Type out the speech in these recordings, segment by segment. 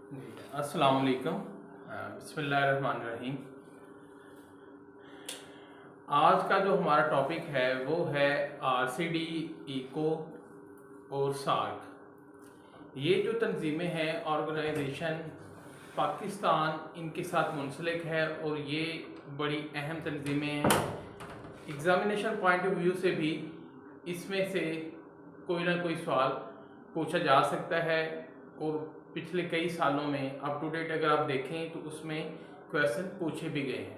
अस्सलाम वालेकुम। बिस्मिल्लाहिर्रहमानिर्रहीम। आज का जो हमारा टॉपिक है वो है आरसीडी, इको और सार्क। ये जो तंजीमें हैं, ऑर्गेनाइजेशन पाकिस्तान इनके साथ मुंसलिक है और ये बड़ी अहम तंजीमें हैं। एग्ज़ामिनेशन पॉइंट ऑफ व्यू से भी इसमें से कोई ना कोई सवाल पूछा जा सकता है और पिछले कई सालों में अप टू डेट अगर आप देखें तो उसमें क्वेश्चन पूछे भी गए हैं।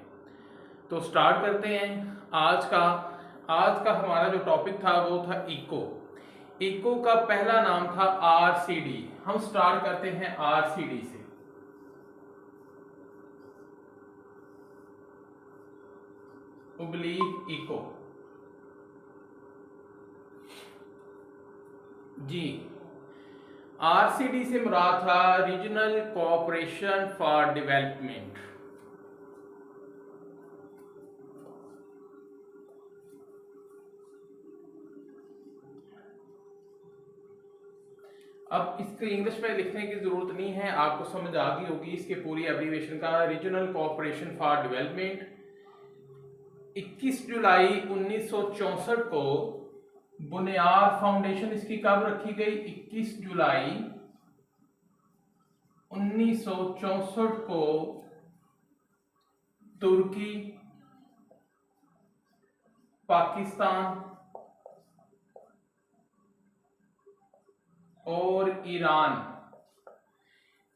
तो स्टार्ट करते हैं। आज का हमारा जो टॉपिक था वो था इको। इको का पहला नाम था आरसीडी। हम स्टार्ट करते हैं आरसीडी से। ओब्लिक इको जी। आरसीडी से मुराद था रीजनल कोऑपरेशन फॉर डेवलपमेंट। अब इसके इंग्लिश में लिखने की जरूरत नहीं है, आपको समझ आ गई होगी इसके पूरी एब्रीविएशन का। रीजनल कोऑपरेशन फॉर डेवलपमेंट 21 जुलाई 1964 को बुनियाद फाउंडेशन इसकी कब रखी गई? 21 जुलाई 1964 को तुर्की, पाकिस्तान और ईरान,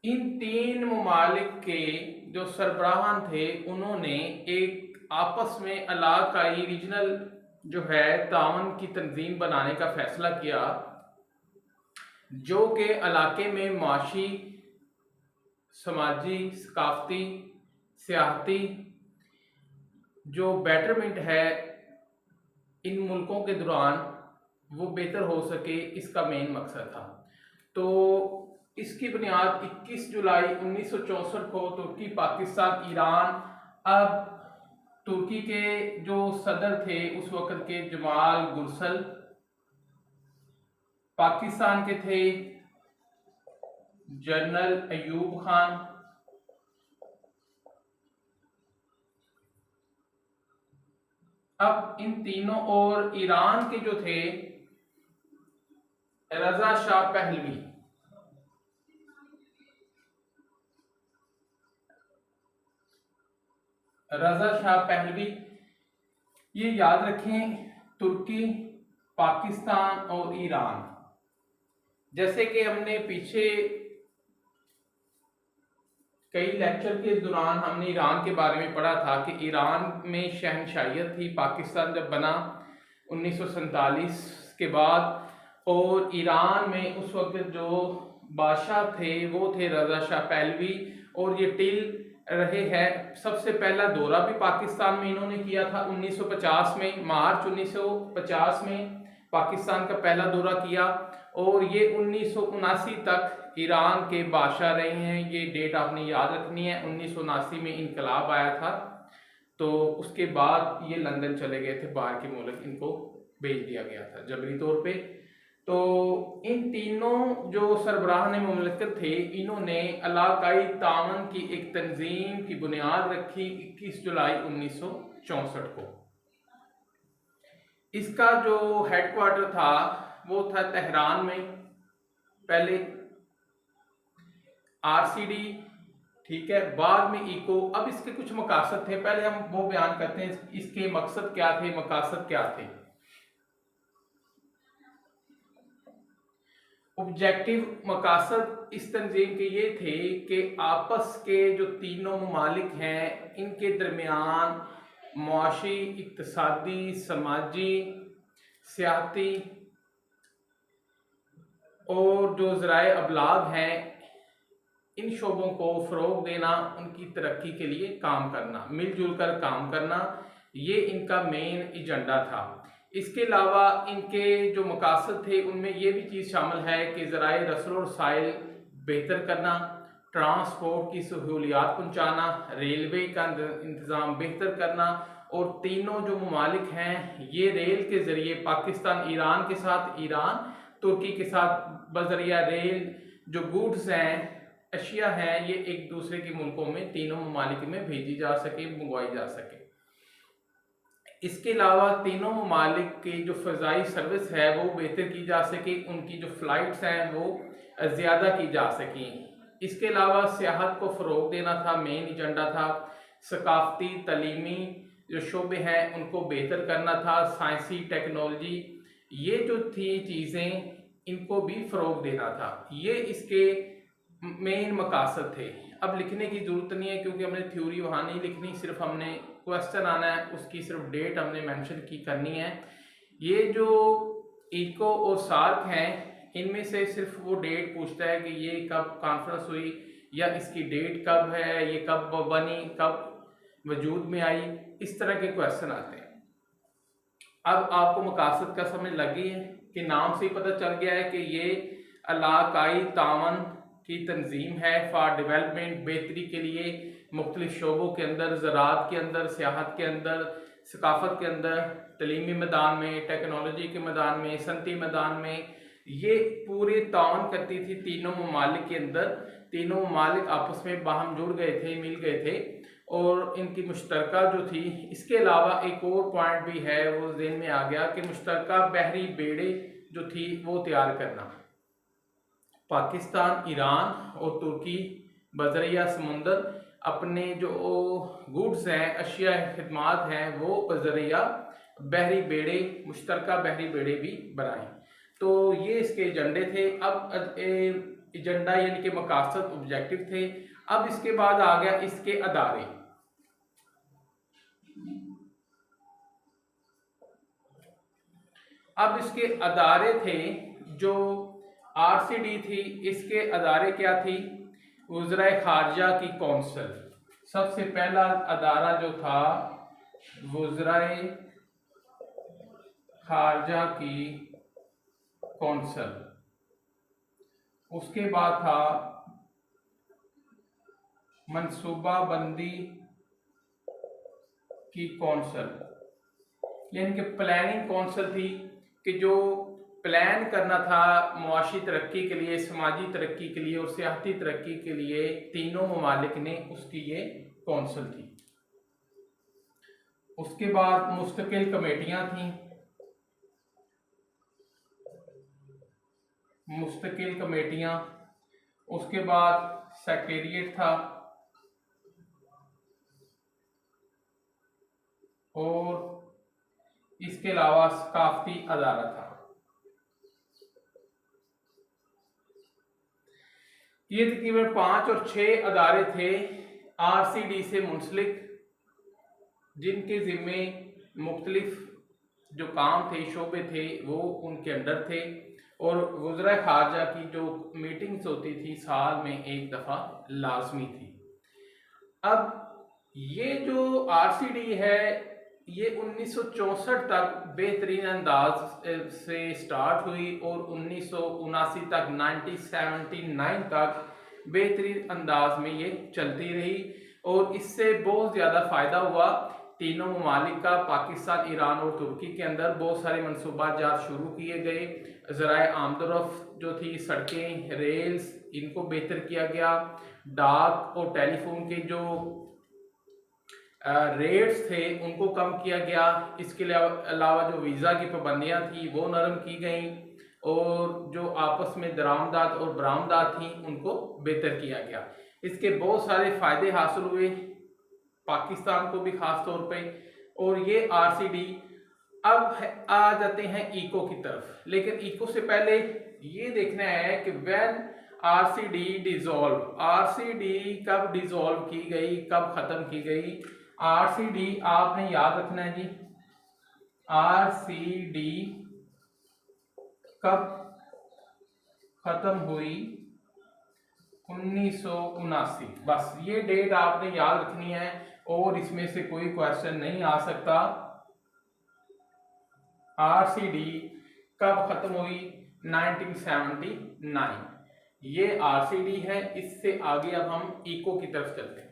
इन तीन ममालिक के जो सरबराहान थे उन्होंने एक आपस में इलाकाई रीजनल जो है तावन की तंजीम बनाने का फैसला किया, जो कि इलाके में माशी, समाजी, सकाफती, सियाहती जो बेटरमेंट है इन मुल्कों के दौरान वो बेहतर हो सके, इसका मेन मकसद था। तो इसकी बुनियाद 21 जुलाई 1964 को तुर्की, पाकिस्तान, ईरान, अब तुर्की के जो सदर थे उस वक्त के जमाल गुरसल, पाकिस्तान के थे जनरल अयूब खान, अब इन तीनों, और ईरान के जो थे रजा शाह पहलवी। रजा शाह पहलवी, ये याद रखें, तुर्की, पाकिस्तान और ईरान। जैसे कि हमने पीछे कई लेक्चर के दौरान हमने ईरान के बारे में पढ़ा था कि ईरान में शहनशाहियत थी पाकिस्तान जब बना 1947 के बाद, और ईरान में उस वक्त जो बादशाह थे वो थे रजा शाह पहलवी, और ये टिल रहे हैं। सबसे पहला दौरा भी पाकिस्तान में इन्होंने किया था 1950 में, मार्च 1950 में पाकिस्तान का पहला दौरा किया, और ये 1979 तक ईरान के बादशाह रहे हैं। ये डेट आपने याद रखनी है। 1979 में इनकलाब आया था, तो उसके बाद ये लंदन चले गए थे, बाहर के मुल्क इनको भेज दिया गया था जबरी तौर पे। तो इन तीनों जो सरबराह मुमलिकत थे इन्होंने इलाकाई तावन की एक तंजीम की बुनियाद रखी 21 जुलाई 1964 को। इसका जो हेडक्वार्टर था वो था तेहरान में पहले, आरसीडी, ठीक है, बाद में इको। अब इसके कुछ मकासद थे, पहले हम वो बयान करते हैं इसके मकसद क्या थे, मकासद क्या थे। ऑब्जेक्टिव मकासद इस तंजीम के ये थे कि आपस के जो तीनों ममालिक हैं इनके दरमियान मुआशी, इक्तसादी, समाजी, सियासी और जो ज़राए अबलाग हैं इन शोबों को फ़रोग देना, उनकी तरक्की के लिए काम करना, मिलजुल कर काम करना, ये इनका मेन एजेंडा था। इसके अलावा इनके जो मकासद थे उनमें ये भी चीज़ शामिल है कि ज़राए रसल और रसाइल बेहतर करना, ट्रांसपोर्ट की सहूलियात पहुँचाना, रेलवे का इंतज़ाम बेहतर करना, और तीनों जो ममालिक हैं ये रेल के ज़रिए, पाकिस्तान ईरान के साथ, ईरान तुर्की के साथ बजरिया रेल जो गुड्स हैं अशिया हैं ये एक दूसरे के मुल्कों में, तीनों ममालिक में भेजी जा सके, मंगवाई जा सके। इसके अलावा तीनों ममालिक की जो फ़ज़ाई सर्विस है वो बेहतर की जा सके, उनकी जो फ़्लाइट्स हैं वो ज़्यादा की जा सकें। इसके अलावा सियाहत को फ़रोग़ देना था, मेन एजेंडा था। सकाफ़ती तलीमी जो शोबे हैं उनको बेहतर करना था, साइंसी टेक्नोलॉजी ये जो थी चीज़ें इनको भी फ़रोग़ देना था। ये इसके मेन मकासद थे। अब लिखने की ज़रूरत नहीं है क्योंकि हमने थ्योरी वहाँ नहीं लिखनी, सिर्फ हमने क्वेश्चन आना है, उसकी सिर्फ डेट हमने मेंशन की करनी है। ये जो इको और सार्क हैं इनमें से सिर्फ वो डेट पूछता है कि ये कब कॉन्फ्रेंस हुई या इसकी डेट कब है, ये कब बनी, कब वजूद में आई, इस तरह के क्वेश्चन आते हैं। अब आपको मकासद का समझ लगी है कि नाम से ही पता चल गया है कि ये इलाकाई तावन की तंजीम है फॉर डेवलपमेंट, बेहतरी के लिए मुख्तलिफ शोबों के अंदर, ज़राअत के अंदर, सियाहत के अंदर, सकाफत के अंदर, तलीमी मैदान में, टेक्नोलॉजी के मैदान में, सनती मैदान में, ये पूरे तावन करती थी तीनों ममालिक के अंदर। तीनों ममालिक आपस में बाहम जुड़ गए थे, मिल गए थे और इनकी मुश्तरका जो थी। इसके अलावा एक और पॉइंट भी है वो ज़हन में आ गया कि मुश्तरका बहरी बेड़े जो थी वो तैयार करना। पाकिस्तान, ईरान और तुर्की बजरिया समुंदर अपने जो गुड्स हैं, अशिया खिदमात हैं, वो बजरिया बहरी बेड़े, मुश्तरका बहरी बेड़े भी बनाएं। तो ये इसके एजेंडे थे। अब एजेंडा यानी कि मकासद, ऑब्जेक्टिव थे। अब इसके बाद आ गया इसके अदारे। अब इसके अदारे थे जो आरसीडी थी, इसके अदारे क्या थी? वज़राए खारजा की कौंसल। सबसे पहला अदारा जो था वज़राए खारजा की कौंसल। उसके बाद था मनसूबा बंदी की कौंसल, यानी कि प्लानिंग कौंसल थी कि जो प्लान करना था मुआशी तरक्की के लिए, समाजी तरक्की के लिए और सियासी तरक्की के लिए तीनों ममालिक ने, उसकी ये कौंसल थी। उसके बाद मुस्तकिल कमेटियां थीं, मुस्तकिल कमेटियां। उसके बाद सेक्रेटेरिएट था और इसके अलावा सकाफती अदारा था। ये तकरीबन 5 और 6 अदारे थे आरसीडी से मुंसलिक, जिनके ज़िम्मे मुख्तलिफ जो काम थे, शोबे थे, वो उनके अंडर थे। और वज़राए खारजा की जो मीटिंग्स होती थी साल में एक दफ़ा लाजमी थी। अब ये जो आरसीडी है ये 1964 तक बेहतरीन अंदाज से स्टार्ट हुई और 1979 तक 1979 तक बेहतरीन अंदाज में ये चलती रही और इससे बहुत ज़्यादा फ़ायदा हुआ तीनों ममालिक का। पाकिस्तान, ईरान और तुर्की के अंदर बहुत सारे मनसूबाजात शुरू किए गए। ज़राए आमदोरफ्त जो थी, सड़कें, रेल्स, इनको बेहतर किया गया। डाक और टेलीफोन के जो रेट्स थे उनको कम किया गया। इसके अलावा जो वीज़ा की पाबंदियाँ थी वो नरम की गई और जो आपस में दरामदात और बरामदात थी उनको बेहतर किया गया। इसके बहुत सारे फ़ायदे हासिल हुए पाकिस्तान को भी ख़ास तौर पे। और ये आरसीडी अब आ जाते हैं इको की तरफ, लेकिन इको से पहले ये देखना है कि व्हेन आरसीडी डिसॉल्व, आरसीडी कब डिसॉल्व की गई, कब ख़त्म की गई। आरसीडी आपने याद रखना है जी, आरसीडी कब खत्म हुई? 1979। बस ये डेट आपने याद रखनी है और इसमें से कोई क्वेश्चन नहीं आ सकता। आरसीडी कब खत्म हुई? 1979। ये आरसीडी है। इससे आगे अब हम इको की तरफ चलते हैं।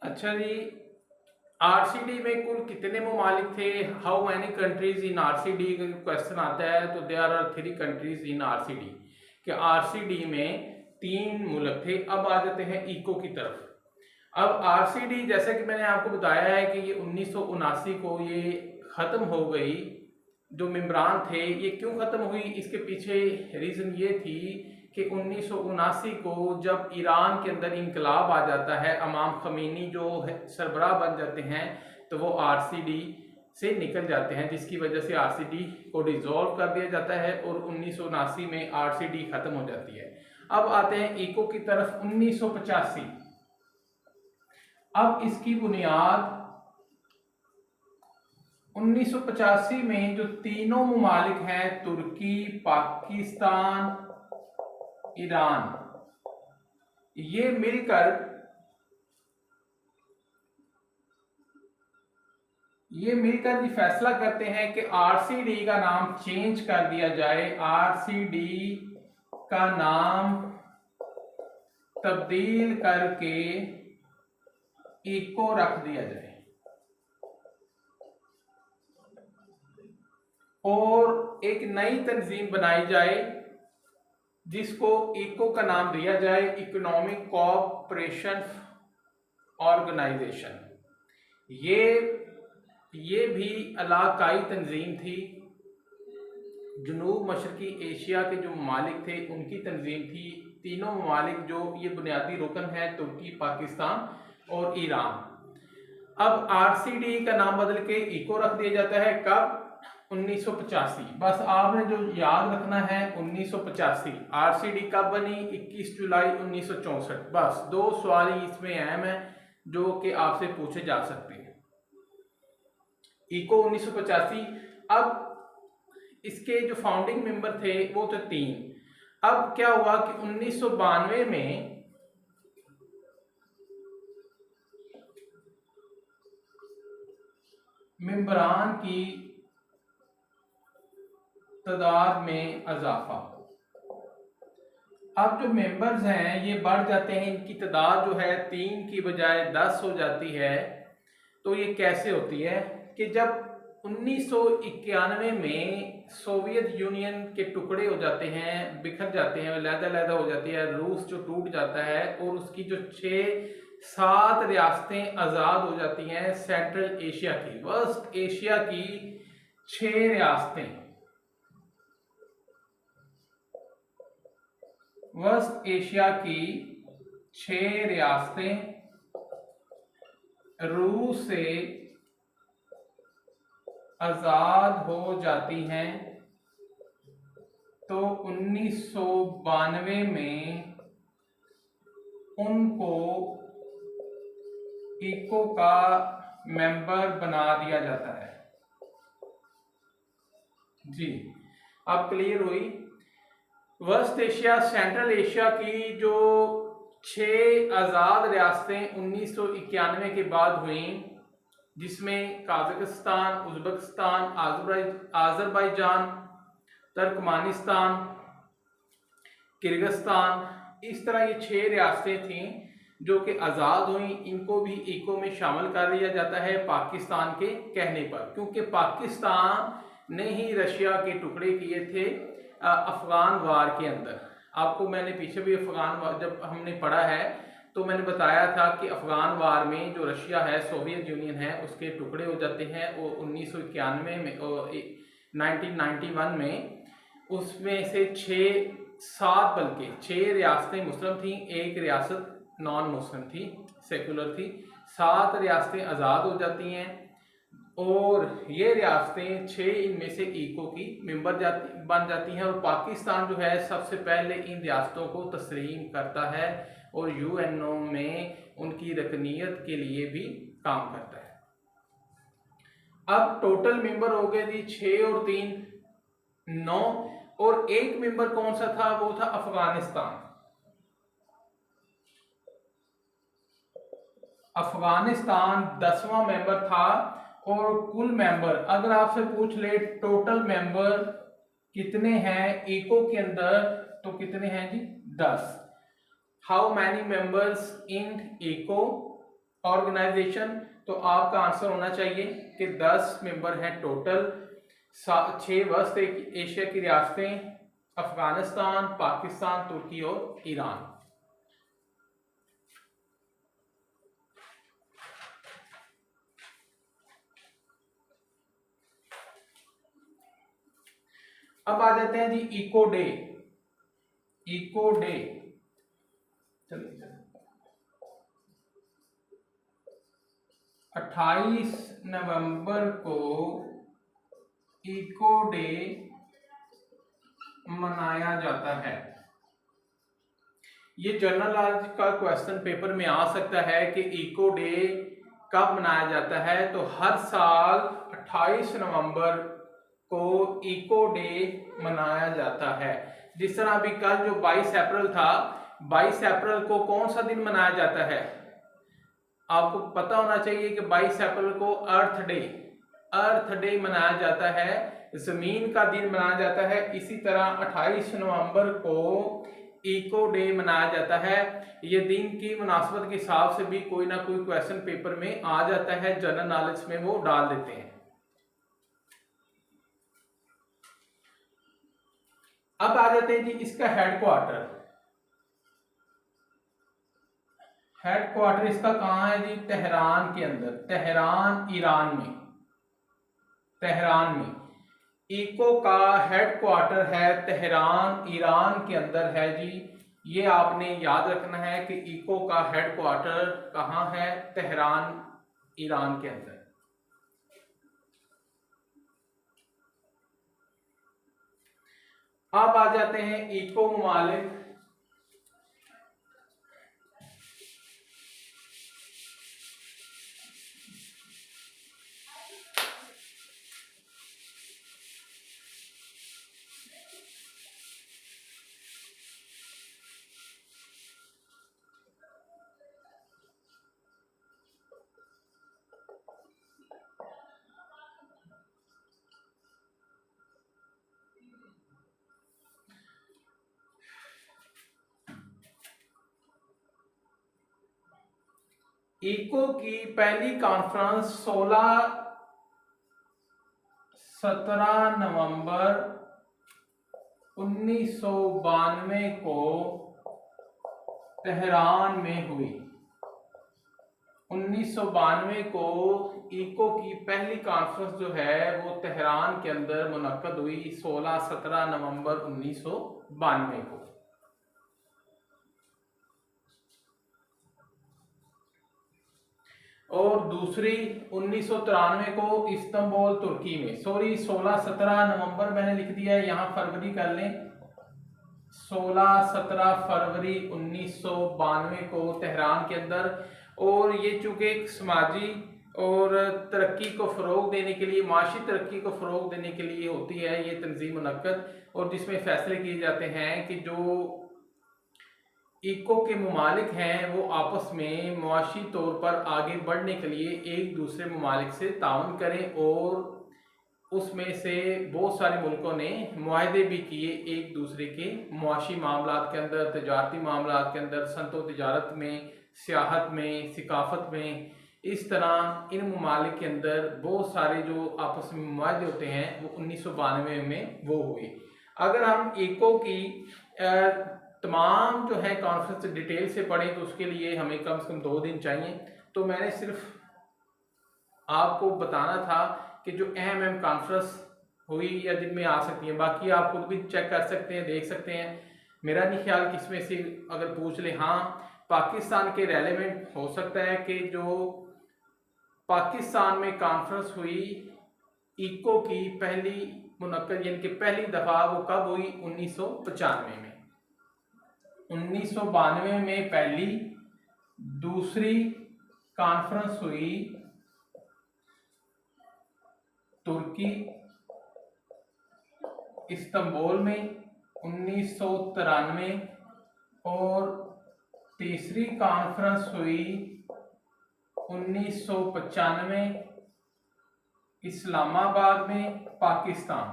अच्छा जी, आरसीडी में कुल कितने ममालिक थे? How many countries in RCD का क्वेश्चन आता है तो there are 3 countries in RCD, कि आरसीडी में 3 मुल्क थे। अब आ जाते हैं इको की तरफ। अब आरसीडी जैसे कि मैंने आपको बताया है कि ये 1979 को ये ख़त्म हो गई। जो मेम्बरान थे ये क्यों ख़त्म हुई, इसके पीछे रीज़न ये थी कि 1979 को जब ईरान के अंदर इनकलाब आ जाता है, इमाम ख़मीनी जो सरबराह बन जाते हैं, तो वो आरसीडी से निकल जाते हैं, जिसकी वजह से आरसीडी को डिज़ोल्व कर दिया जाता है और 1979 में आरसीडी ख़त्म हो जाती है। अब आते हैं इको की तरफ। 1985। अब इसकी बुनियाद 1985 में जो तीनों ममालिक हैं, तुर्की, पाकिस्तान, ईरान, ये मिलकर ये फैसला करते हैं कि आरसीडी का नाम चेंज कर दिया जाए। आरसीडी का नाम तब्दील करके इको रख दिया जाए और एक नई तंजीम बनाई जाए जिसको इको का नाम दिया जाए, इकोनॉमिक कोऑपरेशन ऑर्गेनाइजेशन। ये भी इलाकाई तंजीम थी। जनूब मशरकी एशिया के जो ममालिक थे उनकी तंजीम थी। तीनों ममालिक जो ये बुनियादी रुकन है, तुर्की, पाकिस्तान और ईरान। अब आरसीडी का नाम बदल के इको रख दिया जाता है। कब? 1985। बस आपने जो याद रखना है 1985। आरसीडी कब बनी? 21 जुलाई 1964। बस 2 सवाल इसमें अहम है जो कि आपसे पूछे जा सकते हैं। इको 1985। अब इसके जो फाउंडिंग मेंबर थे वो तो 3। अब क्या हुआ कि 1992 में मेंबरान की तादाद में इजाफा। अब जो मेंबर्स हैं ये बढ़ जाते हैं, इनकी तादाद जो है 3 की बजाय 10 हो जाती है। तो ये कैसे होती है कि जब 1991 में सोवियत यूनियन के टुकड़े हो जाते हैं, बिखर जाते हैं, अलग-अलग हो जाती है, रूस जो टूट जाता है और उसकी जो 6-7 रियासतें आज़ाद हो जाती हैं सेंट्रल एशिया की, वेस्ट एशिया की 6 रियासतें, वेस्ट एशिया की 6 रियासतें रूस से आज़ाद हो जाती हैं। तो 1992 में उनको इको का मेंबर बना दिया जाता है। जी, अब क्लियर हुई? वेस्ट एशिया, सेंट्रल एशिया की जो 6 आज़ाद रियासतें 1991 के बाद हुई, जिसमें काज़ाकिस्तान, उज़्बेकिस्तान, आज़रबाईजान, तुर्कमेनिस्तान, किर्गिस्तान, इस तरह ये 6 रियासतें थीं जो कि आज़ाद हुई। इनको भी इको में शामिल कर लिया जाता है पाकिस्तान के कहने पर, क्योंकि पाकिस्तान ने ही रशिया के टुकड़े किए थे अफ़गान वार के अंदर। आपको मैंने पीछे भी अफ़गान वार जब हमने पढ़ा है तो मैंने बताया था कि अफ़गान वार में जो रशिया है, सोवियत यूनियन है, उसके टुकड़े हो जाते हैं और 1991 में और 1991 में उसमें से 6-7 बल्कि 6 रियासतें मुस्लिम थीं, 1 रियासत नॉन मुस्लिम थी, सेकुलर थी। 7 रियासतें आज़ाद हो जाती हैं और ये रियासतें 6 इनमें से इको की मेंबर बन जाती हैं और पाकिस्तान जो है सबसे पहले इन रियासतों को तस्लीम करता है और यूएनओ में उनकी रकनीयत के लिए भी काम करता है। अब टोटल मेंबर हो गए जी 6 और 3 9, और एक मेंबर कौन सा था? वो था अफगानिस्तान। अफगानिस्तान 10वां मेंबर था और कुल मेंबर अगर आपसे पूछ ले टोटल मेंबर कितने हैं इको के अंदर, तो कितने हैं जी 10। How many members in ECO organization, तो आपका आंसर होना चाहिए कि 10 मेंबर हैं टोटल। 6 वस्त एशिया की रियासतें, अफगानिस्तान, पाकिस्तान, तुर्की और ईरान। अब आ जाते हैं जी इको डे। इको डे चलिए 28 नवंबर को इको डे मनाया जाता है। ये जनरल आज का क्वेश्चन पेपर में आ सकता है कि इको डे कब मनाया जाता है। तो हर साल 28 नवंबर को इको डे मनाया जाता है। जिस तरह अभी कल जो 22 अप्रैल था, 22 अप्रैल को कौन सा दिन मनाया जाता है? आपको पता होना चाहिए कि 22 अप्रैल को अर्थ डे मनाया जाता है, जमीन का दिन मनाया जाता है। इसी तरह 28 नवंबर को इको डे मनाया जाता है। ये दिन की मुनासबत के हिसाब से भी कोई ना कोई क्वेश्चन पेपर में आ जाता है, जनरल नॉलेज में वो डाल देते हैं। अब आ जाते हैं जी इसका हेडक्वार्टर इसका कहाँ है जी? तेहरान के अंदर, तेहरान ईरान में इको का हेडक्वार्टर है, तेहरान ईरान के अंदर है जी। ये आपने याद रखना है कि इको का हेडक्वार्टर कहाँ है? तेहरान ईरान के अंदर। अब आ जाते हैं इको ममालिक। इको की पहली कॉन्फ्रेंस 17 नवंबर 1992 को तेहरान में हुई। 1992 को इको की पहली कॉन्फ्रेंस जो है वो तेहरान के अंदर मुनक्कद हुई, 17 नवंबर 1992 को। और दूसरी 1993 को इस्तांबुल तुर्की में, 17 नवंबर मैंने लिख दिया है, यहाँ फरवरी कर लें। 17 फरवरी 1992 को तेहरान के अंदर। और ये चूंकि एक समाजी और तरक्की को फ़रोग देने के लिए, माशी तरक्की को फ़रोग देने के लिए होती है ये तंजीम मुनक्कद, और जिसमें फ़ैसले किए जाते हैं कि जो इको के ममालिक हैं वो आपस में मुआशी तौर पर आगे बढ़ने के लिए एक दूसरे ममालिक से ताउन करें। और उसमें से बहुत सारे मुल्कों ने मुआहदे भी किए एक दूसरे के मुआशी मामलात के अंदर, तजारती मामलात के अंदर, सनतो तिजारत में, सियाहत में, सिकाफत में। इस तरह इन ममालिक के अंदर बहुत सारे जो आपस में मुआहदे होते हैं वो 1992 में वो हुए। अगर हम इको की तमाम जो है कॉन्फ्रेंस डिटेल से पढ़ें तो उसके लिए हमें कम से कम 2 दिन चाहिए। तो मैंने सिर्फ आपको बताना था कि जो अहम कॉन्फ्रेंस हुई या जिनमें आ सकती हैं, बाकी आप खुद भी चेक कर सकते हैं, देख सकते हैं। मेरा नहीं ख्याल कि इसमें से अगर पूछ ले, हाँ पाकिस्तान के रेलेवेंट हो सकता है कि जो पाकिस्तान में कॉन्फ्रेंस हुई इको की पहली मुनक्कद, यानी कि पहली दफ़ा वो कब हुई? 1995 में। 1992 में पहली, दूसरी कॉन्फ्रेंस हुई तुर्की इस्तांबुल में 1993, और तीसरी कॉन्फ्रेंस हुई 1995 इस्लामाबाद में, पाकिस्तान।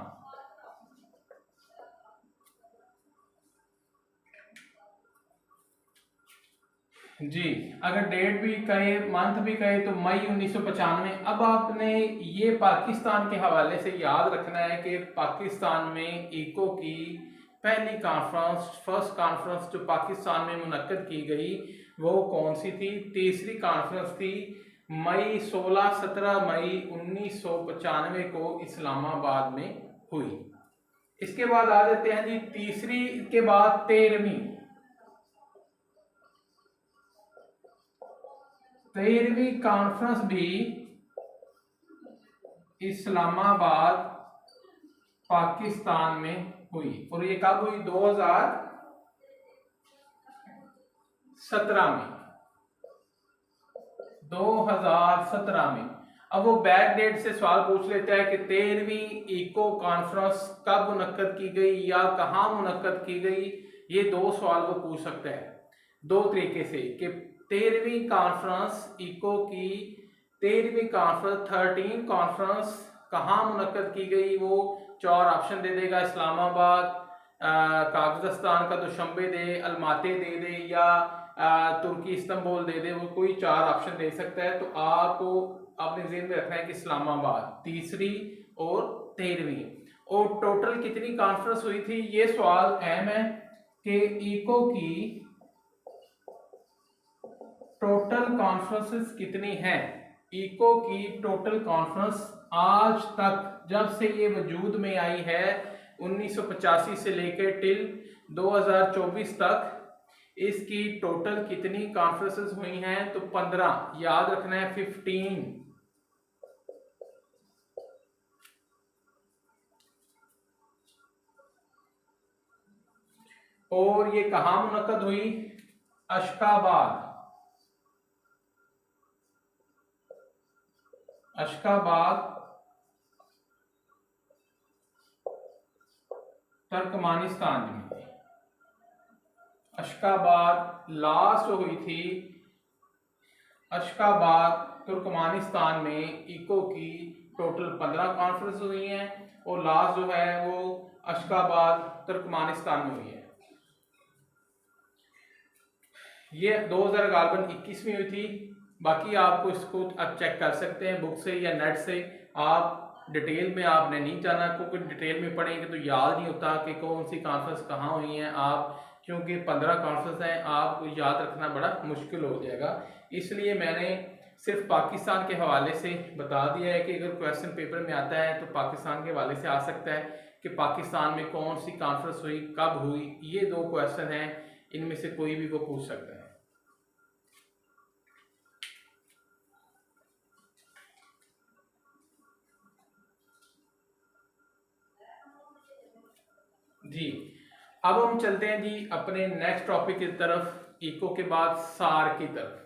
जी, अगर डेट भी कहे, मंथ भी कहे तो मई 1995। अब आपने ये पाकिस्तान के हवाले से याद रखना है कि पाकिस्तान में इको की पहली कॉन्फ्रेंस, फर्स्ट कॉन्फ्रेंस जो पाकिस्तान में मुनक्कद की गई वो कौन सी थी? तीसरी कॉन्फ्रेंस थी मई 16-17 मई 1995 को इस्लामाबाद में हुई। इसके बाद आ जाते हैं जी तीसरी के बाद 13वीं कॉन्फ्रेंस भी इस्लामाबाद पाकिस्तान में हुई, और ये कब हुई? 2017 में। 2017 में। अब वो बैक डेट से सवाल पूछ लेता है कि 13वीं इको कॉन्फ्रेंस कब मुनक्कद की गई या कहाँ मुनक्कद की गई। ये दो सवाल वो पूछ सकता है दो तरीके से कि 13वीं कॉन्फ्रेंस इको की 13वीं कॉन्फ्रेंस 13 कॉन्फ्रेंस कहाँ मुनक्कद की गई। वो 4 ऑप्शन दे देगा, इस्लामाबाद, कागजस्तान का दुशंबे दे, अलमाती दे दे या तुर्की इस्तांबुल दे दे। वो कोई 4 ऑप्शन दे सकता है। तो आपको अपने ज़हन में रखना है कि इस्लामाबाद तीसरी और 13वीं। और टोटल कितनी कॉन्फ्रेंस हुई थी, ये सवाल अहम है कि इको की टोटल कॉन्फ्रेंसेस कितनी हैं। इको की टोटल कॉन्फ्रेंस आज तक जब से ये वजूद में आई है 1985 से लेकर टिल 2024 तक इसकी टोटल कितनी कॉन्फ्रेंसेस हुई हैं? तो 15, याद रखना है 15। और ये कहां मुनक्कद हुई? अशकाबाद। अशकाबाद तुर्कमानिस्तान में। अशकाबाद लास्ट हुई थी, अशकाबाद तुर्कमानिस्तान में इको की टोटल 15 कॉन्फ्रेंस हुई हैं और लास्ट जो है वो अशकाबाद तुर्कमानिस्तान में हुई है। ये 2021 में हुई थी। बाकी आपको इसको आप चेक कर सकते हैं बुक से या नेट से। आप डिटेल में आपने नहीं जाना, क्योंकि डिटेल में पढ़ेंगे तो याद नहीं होता कि कौन सी कॉन्फ्रेंस कहाँ हुई हैं। आप क्योंकि 15 कॉन्फ्रेंस हैं, आपको याद रखना बड़ा मुश्किल हो जाएगा। इसलिए मैंने सिर्फ पाकिस्तान के हवाले से बता दिया है कि अगर क्वेश्चन पेपर में आता है तो पाकिस्तान के हवाले से आ सकता है कि पाकिस्तान में कौन सी कॉन्फ्रेंस हुई, कब हुई। ये 2 क्वेश्चन हैं, इनमें से कोई भी वो पूछ सकता है। जी, अब हम चलते हैं जी अपने नेक्स्ट टॉपिक की तरफ, इको के बाद सार की तरफ।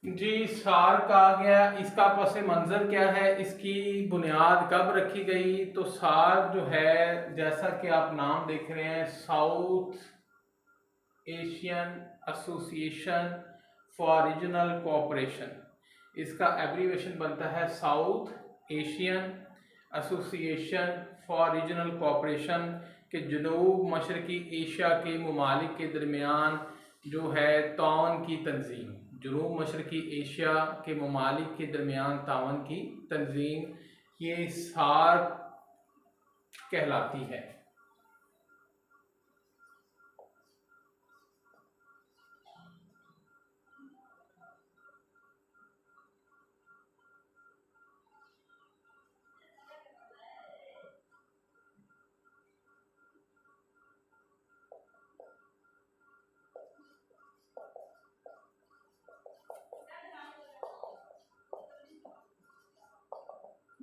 जी, सार कहा गया, इसका पस मंज़र क्या है, इसकी बुनियाद कब रखी गई। तो सार जो है, जैसा कि आप नाम देख रहे हैं, south Asian association for regional cooperation, इसका एब्रीवेशन बनता है south Asian association for regional cooperation, के जनूब मशरकी एशिया के ममालिक के दरमियान जो है ताउन की तंजीम। जनूब मशरकी एशिया के ममालिक के दरमियान ताउन की तंजीम, ये सार्क कहलाती है।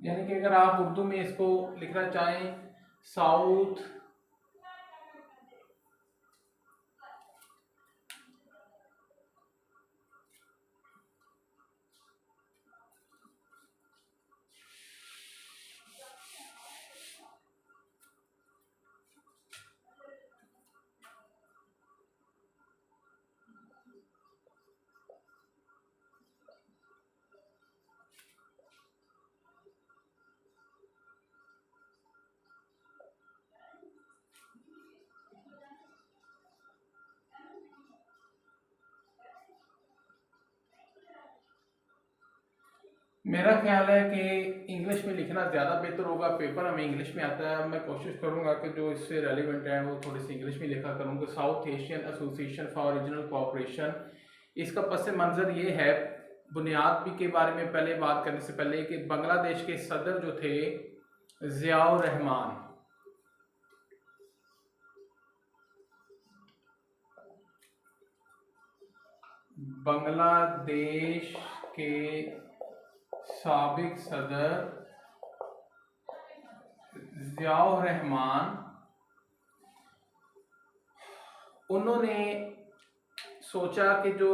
यानी कि अगर आप उर्दू में इसको लिखना चाहें, साउथ मेरा ख्याल है कि इंग्लिश में लिखना ज़्यादा बेहतर होगा। पेपर हमें इंग्लिश में आता है, मैं कोशिश करूंगा कि जो इससे रेलिवेंट है वो थोड़ी सी इंग्लिश में लिखा करूँगा। South Asian association for regional cooperation, इसका पस मंज़र ये है, बुनियाद भी के बारे में पहले बात करने से पहले, कि बांग्लादेश के सदर जो थे ज़ियाउर रहमान, बांग्लादेश के साबिक सदर ज़ियाउर रहमान, उन्होंने सोचा कि जो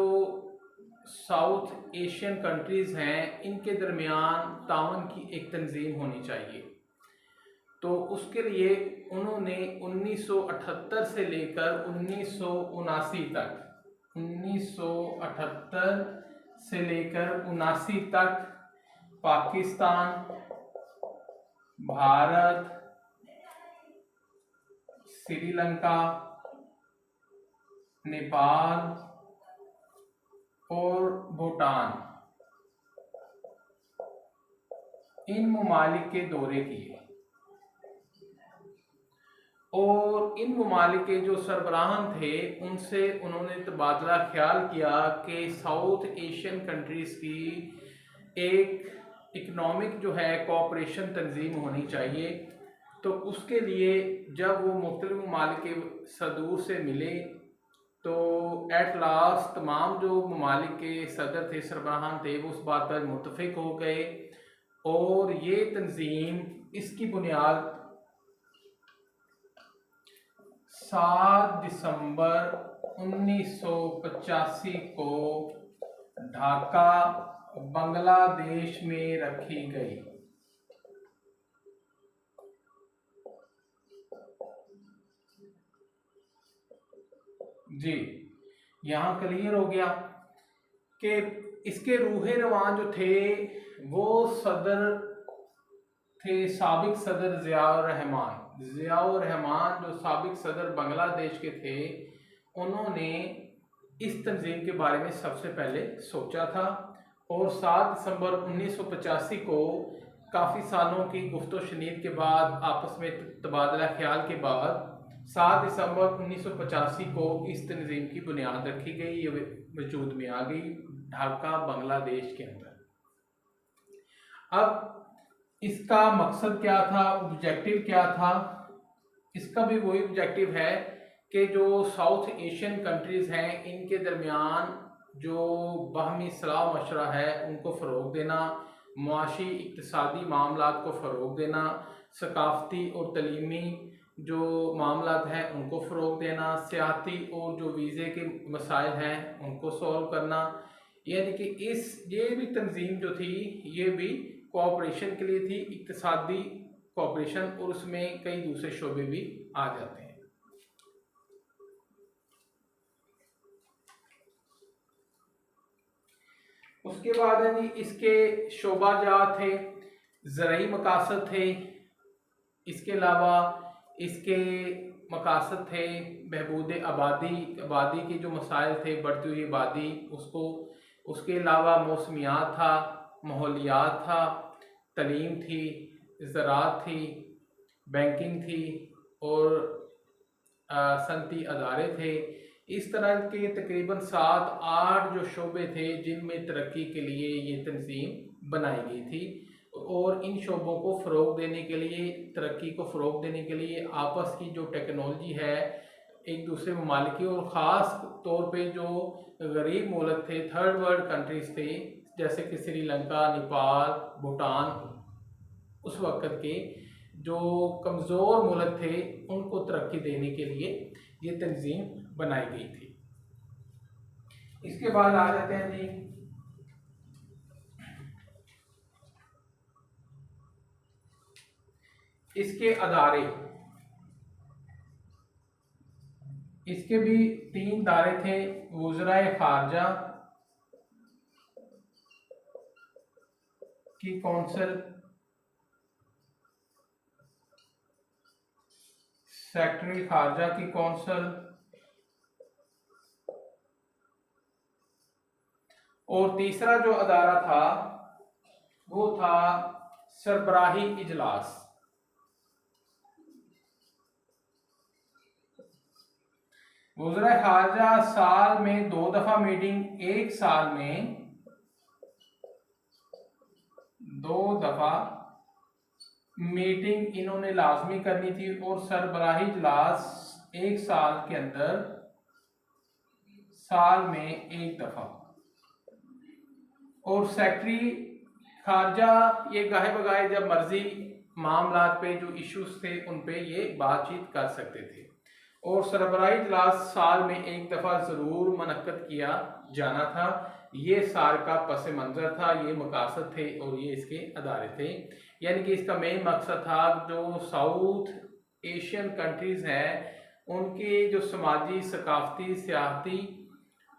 साउथ एशियन कंट्रीज़ हैं इनके दरमियान ताउन की एक तंजीम होनी चाहिए। तो उसके लिए उन्होंने 1978 से लेकर 1979 तक, 1978 से लेकर 79 तक पाकिस्तान, भारत, श्रीलंका, नेपाल और भूटान, इन ममालिक के दौरे किए और इन ममालिक के जो सरबराहान थे उनसे उन्होंने तबादला ख्याल किया कि साउथ एशियन कंट्रीज़ की एक इकनॉमिक जो है कोऑपरेशन तंजीम होनी चाहिए। तो उसके लिए जब वो मुख्तलिफ ममालिक के सदूर से मिले तो एट लास्ट तमाम जो ममालिक के सदर थे, सरबराहान थे, वो उस बात पर मुत्तफिक हो गए और ये तंजीम, इसकी बुनियाद 7 दिसंबर 1985 को ढाका, बांग्लादेश में रखी गई। जी, यहाँ क्लियर हो गया कि इसके रूहे रवान जो थे वो सदर थे, साबिक सदर ज़ियाउर रहमान। ज़ियाउर रहमान जो साबिक सदर बांग्लादेश के थे, उन्होंने इस तंजीम के बारे में सबसे पहले सोचा था और 7 दिसंबर 1985 को काफ़ी सालों की गुफ्तो शनीद के बाद, आपस में तबादला ख्याल के बाद 7 दिसंबर 1985 को इस तंजीम की बुनियाद रखी गई, ये वजूद में आ गई ढाका, बांग्लादेश के अंदर। अब इसका मकसद क्या था, ऑब्जेक्टिव क्या था? इसका भी वही ऑब्जेक्टिव है कि जो साउथ एशियन कंट्रीज़ हैं इनके दरमियान जो बाहमी सलाह मशवरा है उनको फ़रोग़ देना, मुआशी इक़्तिसादी मामलात को फ़रोग़ देना, सकाफ़ती और तलीमी जो मामलात हैं उनको फ़रोग़ देना, सियाती और जो वीज़े के मसाइल हैं उनको सॉल्व करना। यानी कि ये भी तंजीम जो थी ये भी कोऑपरेशन के लिए थी, इक़्तिसादी कोऑपरेशन, और उसमें कई दूसरे शोबे भी आ जाते हैं। उसके बाद है जी इसके शोबाजात थे, ज़रई मकासद थे, इसके अलावा इसके मकासद थे बहबूद आबादी के जो मसाइल थे, बढ़ती हुई आबादी उसको, उसके अलावा मौसमियात था, माहौलियात था, तलीम थी, ज़राअत थी, बैंकिंग थी और सनती अदारे थे। इस तरह के तकरीबन 7-8 जो शोबे थे जिनमें तरक्की के लिए ये तंजीम बनाई गई थी और इन शोबों को फ़रोग़ देने के लिए, तरक्की को फ़रोग़ देने के लिए आपस की जो टेक्नोलॉजी है एक दूसरे ममालिक की, और ख़ास तौर पे जो गरीब मुल्क थे, थर्ड वर्ल्ड कंट्रीज़ थे, जैसे कि श्रीलंका, नेपाल, भूटान, उस वक़्त के जो कमज़ोर मुल्क थे उनको तरक्की देने के लिए ये तंजीम बनाई गई थी। इसके बाद आ जाते हैं जी इसके अदारे। इसके भी 3 दायरे थे, वज़राए ख़ारजा की कौंसिल, सेक्रेटरी ख़ारजा की कौंसिल और तीसरा जो अदारा था वो था सरबराही इजलास। वज़राए ख़ारजा साल में 2 दफ़ा मीटिंग, एक साल में 2 दफ़ा मीटिंग इन्होंने लाजमी करनी थी और सरबराही इजलास एक साल के अंदर साल में एक दफ़ा। और सेक्रेटरी ख़ारजा ये गाहे बगाहे जब मर्जी मामलात पे जो इश्यूज थे उन पे ये बातचीत कर सकते थे। और सरबराही इजलास साल में एक दफ़ा ज़रूर मुनक्कद किया जाना था। ये सार का पस मंज़र था, ये मकासद थे और ये इसके अदारे थे। यानी कि इसका मेन मकसद था जो साउथ एशियन कंट्रीज़ हैं उनके जो समाजी, सकाफती, सियासी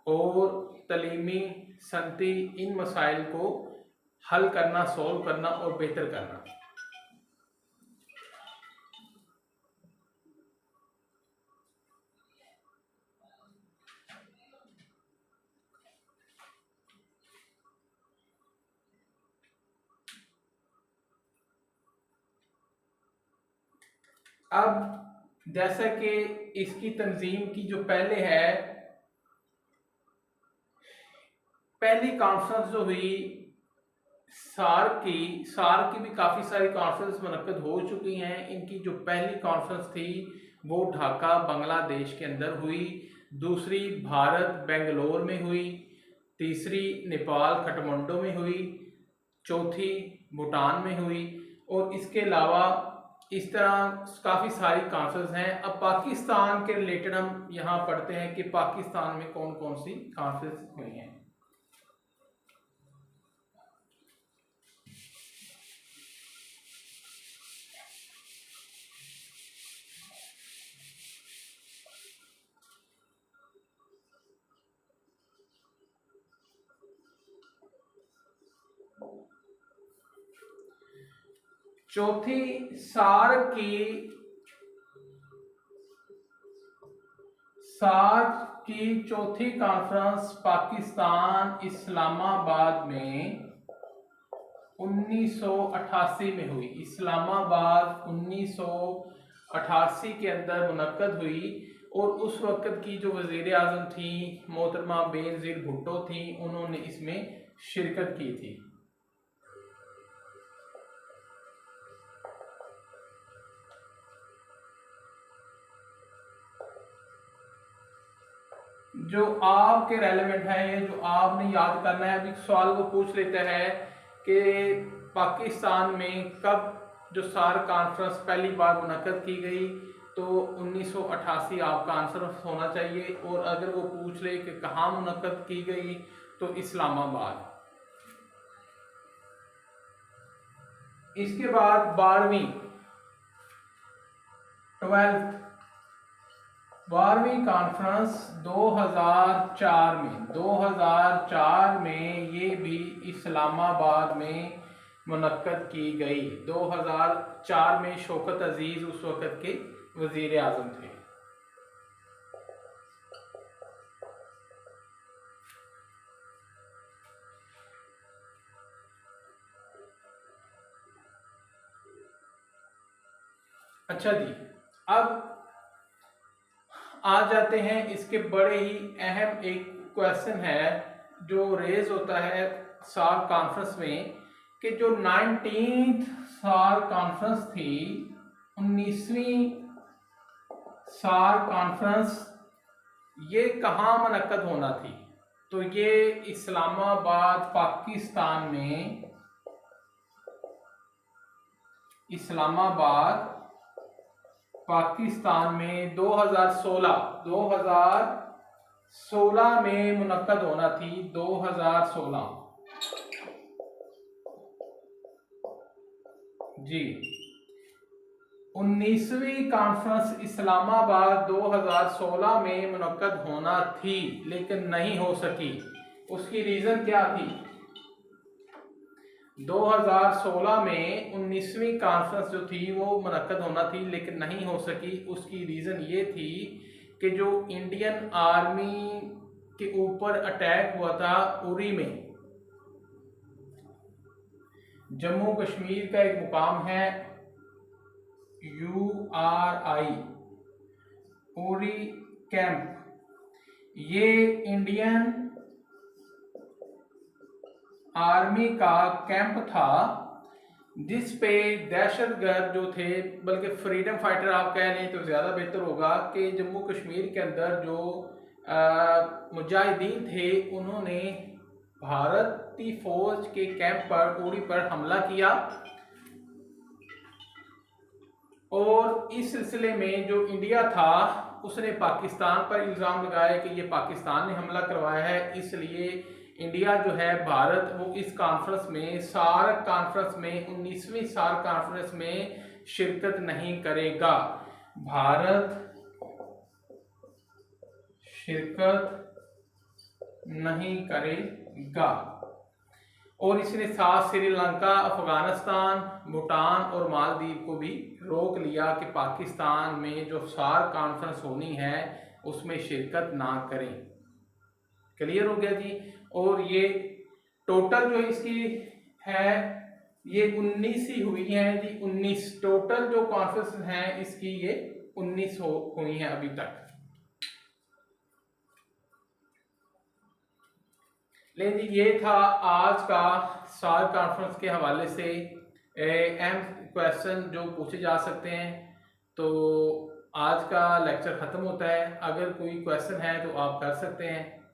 और तलीमी, सनती इन मसाइल को हल करना, सोल्व करना और बेहतर करना। अब जैसा कि इसकी तंजीम की जो पहली कॉन्फ्रेंस जो हुई सार्क की भी काफ़ी सारी कॉन्फ्रेंस मुनक्कद हो चुकी हैं। इनकी जो पहली कॉन्फ्रेंस थी वो ढाका बांग्लादेश के अंदर हुई, दूसरी भारत बेंगलोर में हुई, तीसरी नेपाल काठमांडू में हुई, चौथी भूटान में हुई और इसके अलावा इस तरह काफ़ी सारी कॉन्फ्रेंस हैं। अब पाकिस्तान के रिलेटेड हम यहाँ पढ़ते हैं कि पाकिस्तान में कौन कौन सी कॉन्फ्रेंस हुई हैं। चौथी सार्क की चौथी कॉन्फ्रेंस पाकिस्तान इस्लामाबाद में 1988 में हुई। इस्लामाबाद 1988 के अंदर मुनक्कद हुई और उस वक्त की जो वज़ीर आज़म थी मोहतरमा बेनज़ीर भुट्टो थी, उन्होंने इसमें शिरकत की थी। जो आपके रेलेवेंट है, ये जो आपने याद करना है, अभी सवाल को पूछ लेता है कि पाकिस्तान में कब जो सार्क कॉन्फ्रेंस पहली बार मुनक्कद की गई, तो 1988 आपका आंसर होना चाहिए। और अगर वो पूछ ले कि कहाँ मुनक्कद की गई, तो इस्लामाबाद। इसके बाद 12वीं कॉन्फ्रेंस 2004 में ये भी इस्लामाबाद में मुनक्कद की गई। 2004 में शौकत अजीज उस वक़्त के वज़ीर आज़म थे। अच्छा जी, अब आ जाते हैं इसके बड़े ही अहम एक क्वेश्चन है जो रेज होता है सार्क कॉन्फ्रेंस में कि जो 19th सार्क कॉन्फ्रेंस थी, 19वीं सार्क कॉन्फ्रेंस, ये कहाँ मुनक्कद होना थी? तो ये इस्लामाबाद पाकिस्तान में इस्लामाबाद पाकिस्तान में 2016 में मुनक्कद होना थी। 2016 जी। 19वीं कॉन्फ्रेंस इस्लामाबाद 2016 में मुनक्कद होना थी लेकिन नहीं हो सकी। उसकी रीज़न क्या थी? 2016 में 19वीं कॉन्फ्रेंस जो थी वो मुनक्कद होना थी लेकिन नहीं हो सकी। उसकी रीज़न ये थी कि जो इंडियन आर्मी के ऊपर अटैक हुआ था उरी में, जम्मू कश्मीर का एक मुकाम है URI उरी कैंप, ये इंडियन आर्मी का कैंप था जिस पे दहशतगर्द जो थे, बल्कि फ्रीडम फाइटर आप कह लें तो ज़्यादा बेहतर होगा, कि जम्मू कश्मीर के अंदर जो मुजाहिदीन थे उन्होंने भारतीय फौज के कैंप पर उरी पर हमला किया। और इस सिलसिले में जो इंडिया था उसने पाकिस्तान पर इल्ज़ाम लगाया कि ये पाकिस्तान ने हमला करवाया है, इसलिए इंडिया जो है भारत वो इस कॉन्फ्रेंस में, सार्क कॉन्फ्रेंस में, 19वीं सार्क कॉन्फ्रेंस में शिरकत नहीं करेगा। भारत शिरकत नहीं करेगा। और इसने साथ श्रीलंका, अफगानिस्तान, भूटान और मालदीव को भी रोक लिया कि पाकिस्तान में जो सार्क कॉन्फ्रेंस होनी है उसमें शिरकत ना करें। क्लियर हो गया जी। और ये टोटल जो इसकी है ये 19 ही हुई है जी। 19 टोटल जो कॉन्फ्रेंस हैं इसकी ये 19 हुई हैं अभी तक। लेकिन जी ये था आज का सार्क कॉन्फ्रेंस के हवाले से अहम क्वेश्चन जो पूछे जा सकते हैं। तो आज का लेक्चर ख़त्म होता है। अगर कोई क्वेश्चन है तो आप कर सकते हैं।